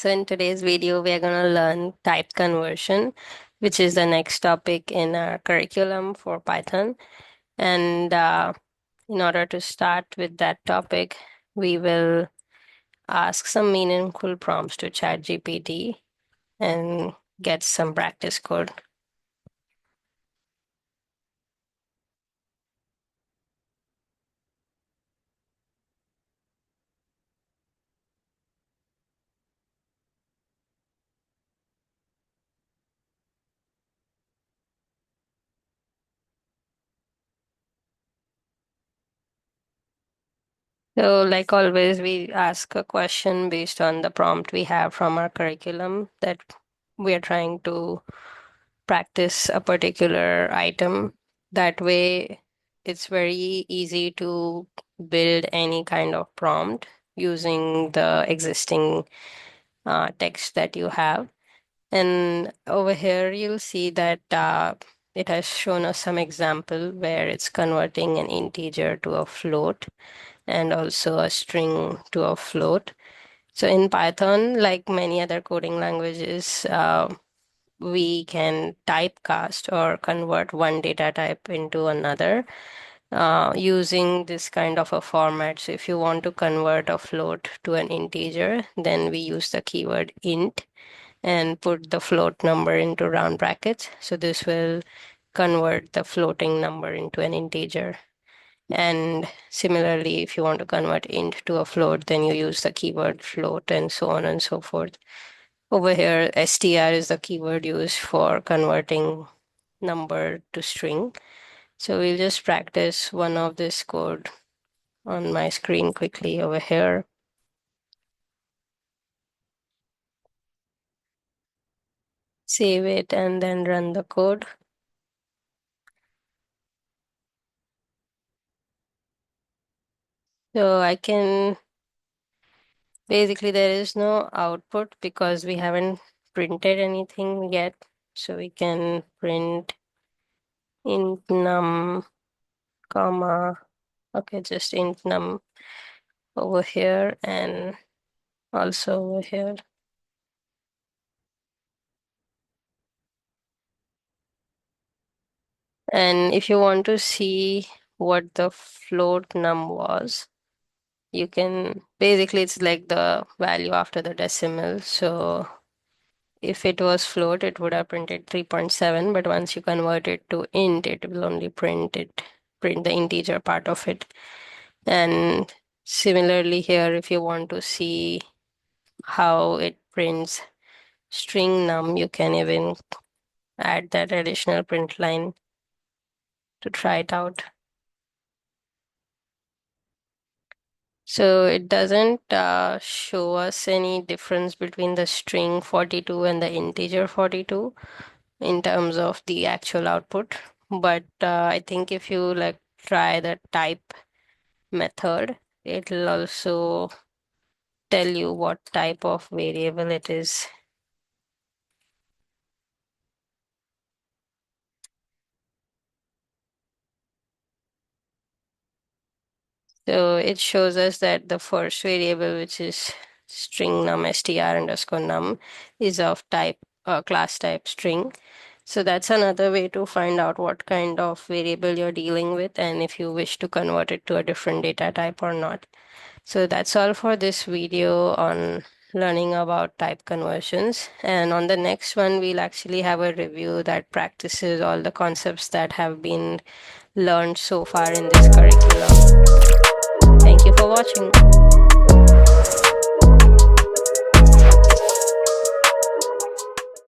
So in today's video, we are going to learn type conversion, which is the next topic in our curriculum for Python. And in order to start with that topic, we will ask some meaningful prompts to ChatGPT and get some practice code. So, like always, we ask a question based on the prompt we have from our curriculum that we are trying to practice a particular item. That way, it's very easy to build any kind of prompt using the existing text that you have. And over here, you'll see that it has shown us some example where it's converting an integer to a float and also a string to a float. So in Python, like many other coding languages, we can typecast or convert one data type into another using this kind of a format. So if you want to convert a float to an integer, then we use the keyword int and put the float number into round brackets. So this will convert the floating number into an integer. And similarly, if you want to convert int to a float, then you use the keyword float and so on and so forth. Over here, str is the keyword used for converting number to string. So we'll just practice one of this code on my screen quickly over here. Save it and then run the code. So I can, basically there is no output because we haven't printed anything yet. So we can print int num, comma, okay, just int num over here and also over here. And if you want to see what the float num was, you can, basically it's like the value after the decimal. So if it was float, it would have printed 3.7, but once you convert it to int, it will only print the integer part of it. And similarly here, if you want to see how it prints string num, you can even add that additional print line to try it out. So it doesn't show us any difference between the string 42 and the integer 42 in terms of the actual output. But I think if you like try the type method, it'll also tell you what type of variable it is. So it shows us that the first variable, which is string num str underscore num, is of type class type string. So that's another way to find out what kind of variable you're dealing with and if you wish to convert it to a different data type or not. So that's all for this video on learning about type conversions. And on the next one, we'll actually have a review that practices all the concepts that have been learned so far in this curriculum. Thank you for watching.